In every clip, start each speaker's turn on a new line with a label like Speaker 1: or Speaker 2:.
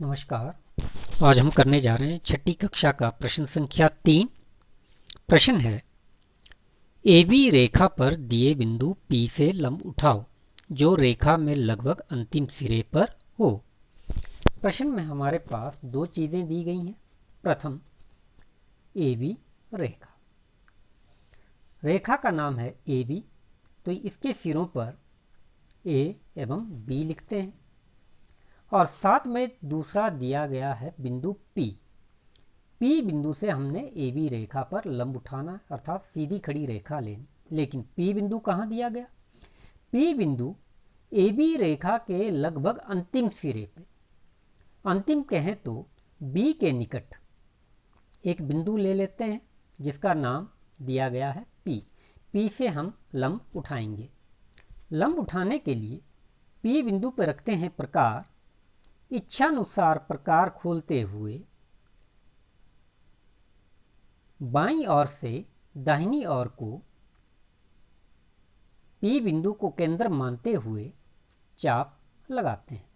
Speaker 1: नमस्कार। आज हम करने जा रहे हैं छठी कक्षा का प्रश्न संख्या 3। प्रश्न है, AB रेखा पर दिए बिंदु P से लंब उठाओ जो रेखा में लगभग अंतिम सिरे पर हो। प्रश्न में हमारे पास दो चीजें दी गई हैं। प्रथम, AB रेखा। रेखा का नाम है AB, तो इसके सिरों पर A एवं B लिखते हैं और साथ में दूसरा दिया गया है बिंदु P। P बिंदु से हमने AB रेखा पर लंब उठाना है, अर्थात सीधी खड़ी रेखा लेनी। लेकिन P बिंदु कहाँ दिया गया? P बिंदु AB रेखा के लगभग अंतिम सिरे पे, अंतिम कहें तो B के निकट एक बिंदु ले लेते हैं जिसका नाम दिया गया है P। P से हम लंब उठाएंगे। लंब उठाने के लिए P बिंदु पर रखते हैं प्रकार। इच्छानुसार प्रकार खोलते हुए बाईं ओर से दाहिनी ओर को P बिंदु को केंद्र मानते हुए चाप लगाते हैं।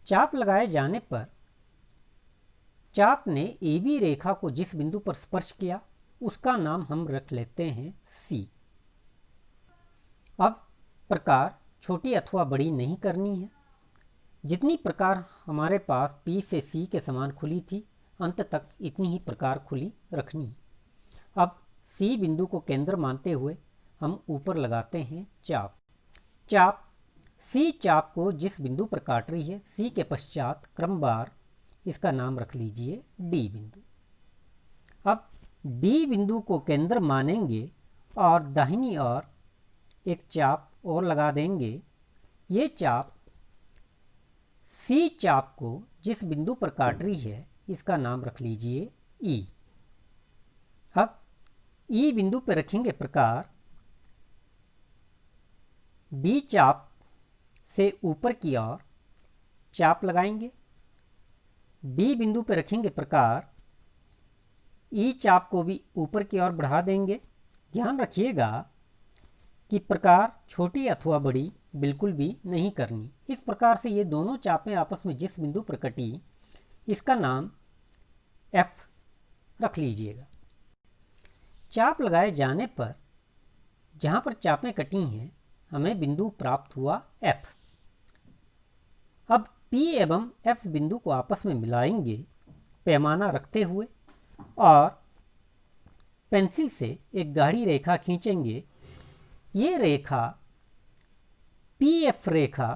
Speaker 1: चाप लगाए जाने पर चाप ने AB रेखा को जिस बिंदु पर स्पर्श किया उसका नाम हम रख लेते हैं C। अब प्रकार छोटी अथवा बड़ी नहीं करनी है। जितनी प्रकार हमारे पास P से C के समान खुली थी, अंत तक इतनी ही प्रकार खुली रखनी है। अब C बिंदु को केंद्र मानते हुए हम ऊपर लगाते हैं चाप। चाप C चाप को जिस बिंदु पर काट रही है, C के पश्चात क्रमवार इसका नाम रख लीजिए D बिंदु। अब D बिंदु को केंद्र मानेंगे और दाहिनी ओर एक चाप और लगा देंगे। ये चाप C चाप को जिस बिंदु पर काट रही है इसका नाम रख लीजिए E। अब E बिंदु पर रखेंगे प्रकार। D चाप से ऊपर की ओर चाप लगाएंगे। D बिंदु पर रखेंगे प्रकार। E चाप को भी ऊपर की ओर बढ़ा देंगे। ध्यान रखिएगा कि प्रकार छोटी अथवा बड़ी बिल्कुल भी नहीं करनी। इस प्रकार से ये दोनों चापें आपस में जिस बिंदु पर कटी इसका नाम F रख लीजिएगा। चाप लगाए जाने पर जहां पर चापें कटी हैं हमें बिंदु प्राप्त हुआ F। अब P एवं F बिंदु को आपस में मिलाएंगे पैमाना रखते हुए और पेंसिल से एक गाढ़ी रेखा खींचेंगे। ये रेखा PF रेखा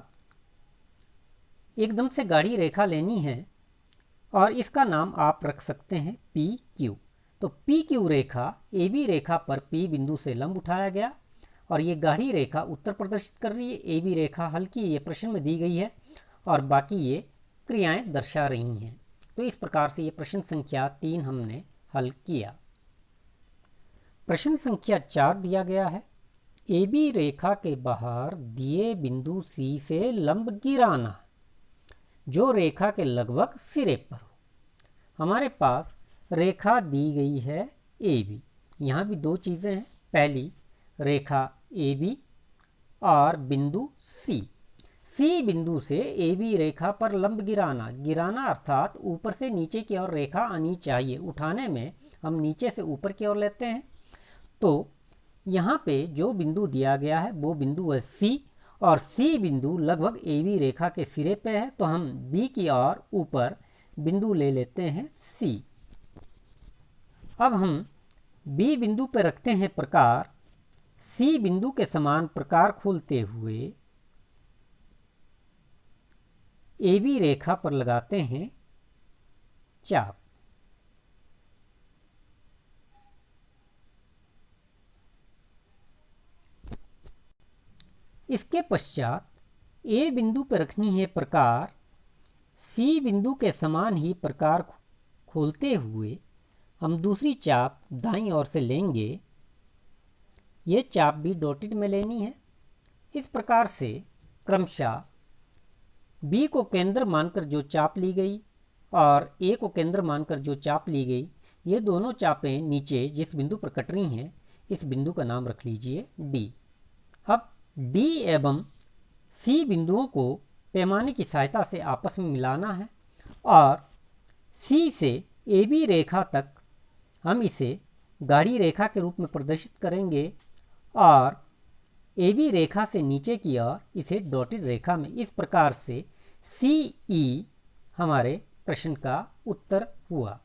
Speaker 1: एकदम से गाढ़ी रेखा लेनी है और इसका नाम आप रख सकते हैं PQ। तो PQ रेखा AB रेखा पर P बिंदु से लंब उठाया गया और ये गाढ़ी रेखा उत्तर प्रदर्शित कर रही है। AB रेखा हल्की ये प्रश्न में दी गई है और बाकी ये क्रियाएं दर्शा रही हैं। तो इस प्रकार से ये प्रश्न संख्या 3 हमने हल किया। प्रश्न संख्या 4 दिया गया है, AB रेखा के बाहर दिए बिंदु C से लंब गिराना जो रेखा के लगभग सिरे पर हो। हमारे पास रेखा दी गई है AB। यहाँ भी दो चीज़ें हैं। पहली, रेखा AB और बिंदु C। C बिंदु से AB रेखा पर लंब गिराना। गिराना अर्थात ऊपर से नीचे की ओर रेखा आनी चाहिए। उठाने में हम नीचे से ऊपर की ओर लेते हैं। तो यहाँ पे जो बिंदु दिया गया है वो बिंदु है C और C बिंदु लगभग AB रेखा के सिरे पे है, तो हम B की ओर ऊपर बिंदु ले लेते हैं C। अब हम B बिंदु पर रखते हैं प्रकार। C बिंदु के समान प्रकार खोलते हुए AB रेखा पर लगाते हैं चाप। इसके पश्चात A बिंदु पर रखनी है प्रकार। C बिंदु के समान ही प्रकार खोलते हुए हम दूसरी चाप दाईं ओर से लेंगे। ये चाप भी डॉटेड में लेनी है। इस प्रकार से क्रमशः B को केंद्र मानकर जो चाप ली गई और A को केंद्र मानकर जो चाप ली गई, ये दोनों चापें नीचे जिस बिंदु पर कट रही हैं इस बिंदु का नाम रख लीजिए D। अब D एवं C बिंदुओं को पैमाने की सहायता से आपस में मिलाना है और सी से ए बी रेखा तक हम इसे गाढ़ी रेखा के रूप में प्रदर्शित करेंगे और ए बी रेखा से नीचे की ओर इसे डॉटेड रेखा में। इस प्रकार से सी ई हमारे प्रश्न का उत्तर हुआ।